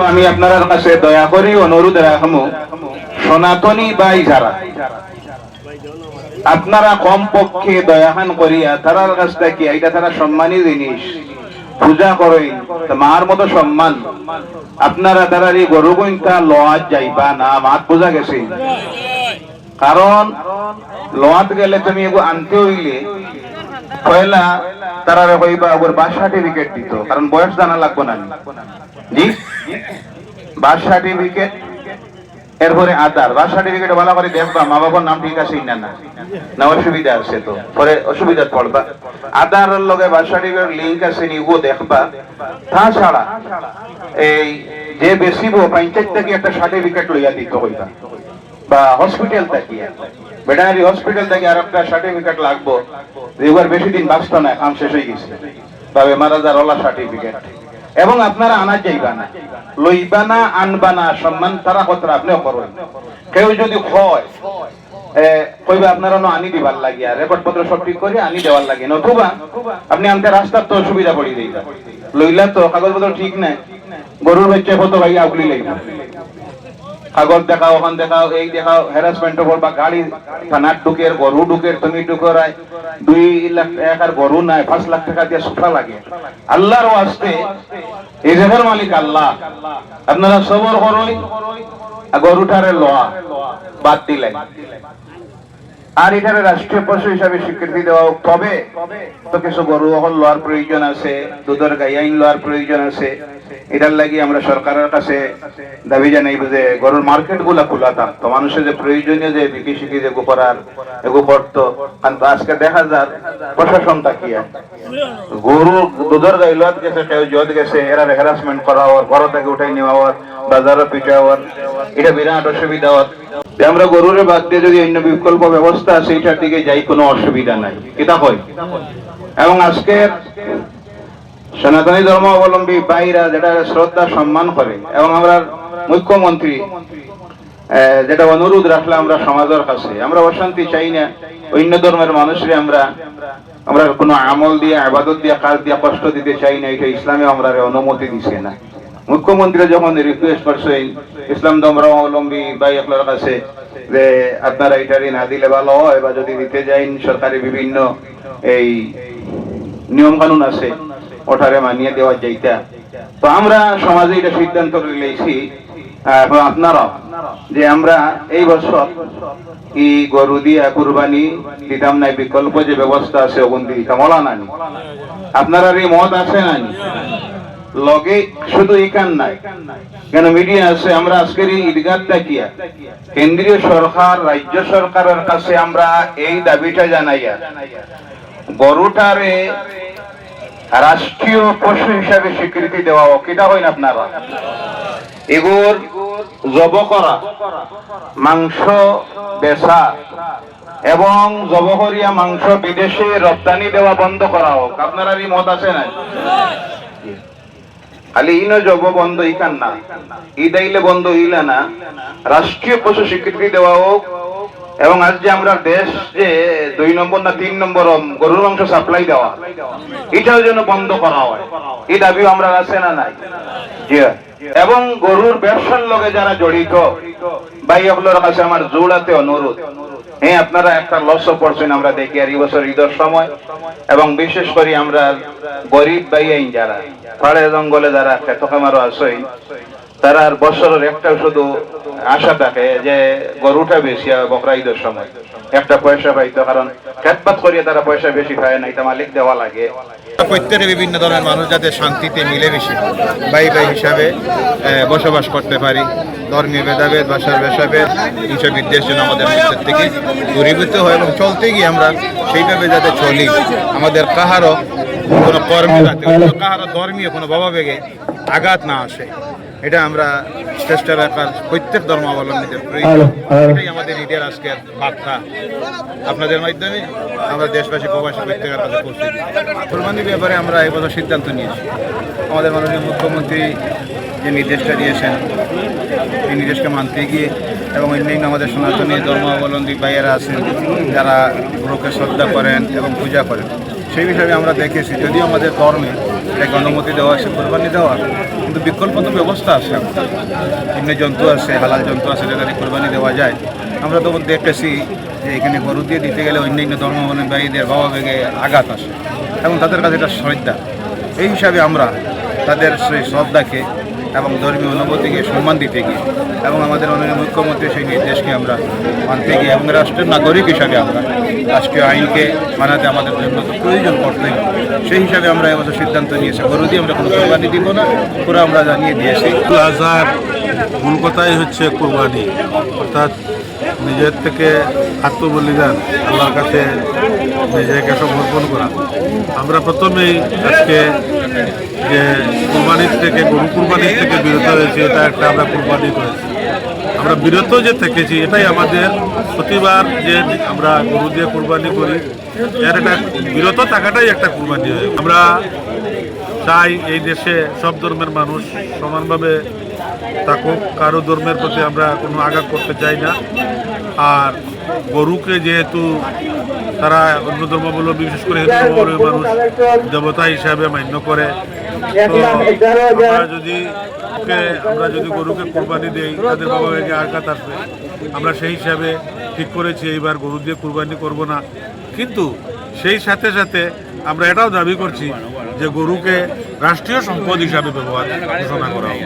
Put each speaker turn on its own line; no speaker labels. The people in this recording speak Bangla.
আমি আপনার কাছে দয়া করি অনুরোধ রাখবো, সনাতনী ভাই যারা আপনারা কম পক্ষে দয়াহান করিয়া তারার কাছ থেকে এটা তারা সম্মানী জিনিস পূজা করেন, মার মতো সম্মান আপনারা তারার এই গরু গইনটা লোয়াত যাইবা না। মাত বোঝা গেছে? কারণ লোয়াত গেলে তুমি এগো আনতে হইলে পয়লা তারা কইবা ওর বার্থ সার্টিফিকেট দিত, কারণ বয়স জানা লাগবে না। জি, বার্থ সার্টিফিকেট, এরপরে আধার। বার্থ সার্টিফিকেট ভালো করে দেখবা মা বাবার নাম ঠিক আছে না না অসুবিধা আছে, তো পরে অসুবিধা পড়বা। আধারের লগে বার্থ সার্টিফিকেট লিঙ্ক আছে নি ও দেখবা। তাছাড়া এই যে বেশিব পঞ্চায়েত থেকে একটা সার্টিফিকেট লইয়া দিতে হইবা, বা হসপিটাল থেকে ভেটেনারি হসপিটাল থেকে আর একটা সার্টিফিকেট লাগবো, এবার বেশি দিন বাঁচত না, কাম শেষ হয়ে গেছে, তবে মারা যার ওলা সার্টিফিকেট। এবং আপনারা আনা যাইবা না, লইবা না, আনবা না, সম্মান তারা কথা আপনিও করবেন। কেউ যদি হয় কইবা আপনারা আনি দিবার লাগিয়া রেকর্ড পত্র সব ঠিক করে আনি দেওয়ার লাগে, নতুবা আপনি আনতে রাস্তার তো অসুবিধা পড়ি দিইবা। লইলা তো কাগজপত্র ঠিক নাই, গরুর বাচ্চা কত ভাই আগুলি লইবা, কাগজ দেখাও, ওখান দেখাও, এই দেখাও, হ্যারাসমেন্ট করবা। গাড়ি থানার ঢুকের গরু ঢুকের তুমি ঢুকরাই 2 লাখ টাকার গরু নাই, 5 লাখ টাকা দিয়ে সুফা লাগে। আল্লাহর ওয়াস্তে এই জায়গার মালিক আল্লাহ, আপনারা সবর করুন, গরুটারে লোয়া বাদ দিলেন। আর এখানে রাষ্ট্রীয় পশু হিসাবে স্বীকৃতি দেওয়া, তবে তো কিছু গরু লোয়ার প্রয়োজন আছে, দুধের গাই আইন লোয়ার প্রয়োজন আছে। এটার লাগি আমরা সরকারের কাছে দাবি জানাইব যে গরুর মার্কেট গুলা খোলা থাকতো, মানুষের যে প্রয়োজনীয় যে বিক্রি শিখি যে গোপরার এগো করতো। কিন্তু আজকে দেখা যায় প্রশাসন তাকিয়া গরু দুধের গাই লোয়াত গেছে, কেউ জত গেছে, এরা হ্যারাসমেন্ট করা হওয়ার, ঘর থেকে উঠাই নেওয়ার, বাজারে পিটাওয়ার, এটা বিরাট অসুবিধা হওয়ার। আমরা গরুরে বাদ দিয়ে যদি অন্য বিকল্প ব্যবস্থা আছে এটার দিকে যাই, কোনো অসুবিধা নাই, এটা হয়। এবং আজকে সনাতনী ধর্ম অবলম্বী ভাইরা যেটা শ্রদ্ধা সম্মান করে, এবং আমরা মুখ্যমন্ত্রী যেটা অনুরোধ রাখলাম আমরা সমাজের কাছে, আমরা অশান্তি চাই না, অন্য ধর্মের মানুষরে আমরা কোনো আমল দিয়ে, আবাদত দিয়ে, কাজ দিয়ে কষ্ট দিতে চাই না, এটা ইসলামে আমরা অনুমতি দিছে না। মুখ্যমন্ত্রী যখন রিকোয়েস্ট করছেন ইসলাম ধর্মাবলম্বী ভাই আপনার কাছে যে আপনারা এটারই না দিলে ভালো হয়, বা যদি দিতে যাইন সরকারি বিভিন্ন এই নিয়ম কানুন আছে ওটারে মানিয়ে দেওয়া যাইতা। তো আমরা সমাজে এটা সিদ্ধান্ত নিয়েছি, আপনারা যে আমরা এই বছর কি গরু দিয়া কুরবানি দিতাম না, বিকল্প যে ব্যবস্থা আছে ওগুন দিতাম, ওলা নানি আপনারা এই মত আছে নানি লগে শুধু ইকান নাই কেন মিডিয়া আছে। আমরা আজকের এই ঈদগাহটা কিয়া কেন্দ্রীয় সরকার, রাজ্য সরকারের কাছে আমরা এই দাবিটা জানাইয়া গরুটারে রাষ্ট্রীয় পশু হিসাবে স্বীকৃতি দেওয়া, কিটা হয় না আপনারা এগুর জব করা, মাংস বেচা এবং জবহরিয়া মাংস বিদেশে রপ্তানি দেওয়া বন্ধ করা হোক। আপনারা এই মত আছে না? খালি ইনো জব বন্ধ ইকান না, ইদাইলে বন্ধ হইলা না, রাষ্ট্রীয় পশু স্বীকৃতি দেওয়া হোক। এবং আজ যে আমরা দেশ যে 2 নম্বর না 3 নম্বর গরুর মাংস সাপ্লাই দেওয়া, এটাও যেন বন্ধ করা হয়, এই দাবিও আমরা আছে না নাই? এবং গরুর ব্যবসার লগে যারা জড়িত ভাই আপনার কাছে আমার জোড়াতে অনুরোধ, হ্যাঁ আপনারা একটা লসও পড়ছেন আমরা দেখি আর এই বছর ঈদের সময়, এবং বিশেষ করে আমরা গরিব ভাই আইন যারা পাড়ে জঙ্গলে যারা খেতকামারও আছে, তারা আর বছরের একটা শুধু আশা থাকে যে গরুটা বেশি বকরা ঈদের সময় একটা পয়সা পাইতো, কারণ খেতপাত করিয়ে তারা পয়সা বেশি পায় না, এটা মালিক দেওয়া লাগে।
প্রত্যেকে বিভিন্ন ধরনের মানুষ যাতে শান্তিতে মিলেমিশে ভাই ভাই হিসাবে বসবাস করতে পারি, ধর্মীয় ভেদাভেদ, ভাষার ভেদাভেদ, এইসব বিদ্বেষ যেন আমাদের মধ্যে থেকে দূরীভূত হয়, এবং চলতে গিয়ে আমরা সেইভাবে যাতে চলি, আমাদের কাহারও কোনো কর্মী কাহারও ধর্মীয় কোনো ভাবাবেগে আঘাত না আসে, এটা আমরা চেষ্টা রাখার প্রত্যেক ধর্মাবলম্বীদের প্রয়োজন। এটাই আমাদের ঈদের আজকের বার্তা। আপনাদের মাধ্যমে আমরা দেশবাসী প্রবাসী প্রত্যেকের কাছে পৌঁছে দিই। কোরবানির ব্যাপারে আমরা এবছর সিদ্ধান্ত নিয়েছি, আমাদের মাননীয় মুখ্যমন্ত্রী যে নির্দেশটা দিয়েছেন এই নির্দেশকে মানতে গিয়ে, এবং অন্যান্য আমাদের সনাতনী ধর্মাবলম্বী ভাইয়েরা আছেন যারা গুরুকে শ্রদ্ধা করেন এবং পূজা করেন, সেই বিষয়ে আমরা দেখেছি যদিও আমাদের ধর্মে এক অনুমতি দেওয়া আছে কোরবানি দেওয়া, কিন্তু বিকল্প তো ব্যবস্থা আছে, এমনি জন্তু আছে, হালাল জন্তু আছে যেখানে কোরবানি দেওয়া যায়। আমরা তখন দেখতেছি যে এখানে গরু দিয়ে দিতে গেলে অন্যান্য ধর্মাবলম্বীদের ভাবাবেগে আঘাত আসে এবং তাদের কাছে এটা শ্রদ্ধা। এই হিসাবে আমরা তাদের সেই শ্রদ্ধাকে এবং ধর্মীয় অনুভূতিকে সম্মান দিতে গিয়ে এবং আমাদের মাননীয় মুখ্যমন্ত্রী সেই নির্দেশকে আমরা মানতে গিয়ে এবং রাষ্ট্রের নাগরিক হিসাবে আমরা রাষ্ট্রীয় আইনকে মানাতে আমাদের জন্য তো প্রয়োজন কর্তব্য, সেই হিসাবে আমরা এবছর সিদ্ধান্ত নিয়েছি গরু দিয়ে আমরা কোনো কোরবানি দিব না, পুরো আমরা জানিয়ে দিয়েছি।
আজহার মূল কথাই হচ্ছে কোরবানি, অর্থাৎ নিজের থেকে আত্মবলিদান, আল্লাহর কাছে নিজেকে সমর্পণ করা। আমরা প্রথমেই আজকে যে কোরবানির থেকে গরু কোরবানির থেকে বিরত হয়েছি, এটা একটা আমরা কোরবানি করেছি। আমরা বিরত যে থেকেছি এটাই আমাদের প্রতিবার যে আমরা গরু দিয়ে কোরবানি করি, এর একটা বিরত থাকাটাই একটা কোরবানি হয়। আমরা চাই এই দেশে সব ধর্মের মানুষ সমানভাবে থাকুক, কারো ধর্মের প্রতি আমরা কোনো আঘাত করতে চাই না। আর গরুকে যেহেতু তারা অন্য ধর্মাবলম্বী, বিশেষ করে হিন্দু ধর্মাবলম্বী মানুষ দেবতা হিসাবে মান্য করে, তো আমরা যদি গরুকে কোরবানি দেই তাদের বাবা ভেঙে আঘাত আসবে। আমরা সেই হিসাবে ঠিক করেছি এইবার গরু দিয়ে কোরবানি করব না, কিন্তু সেই সাথে সাথে আমরা এটাও দাবি করছি যে গরুকে রাষ্ট্রীয় সম্পদ হিসাবে ব্যবহার ঘোষণা করা হোক।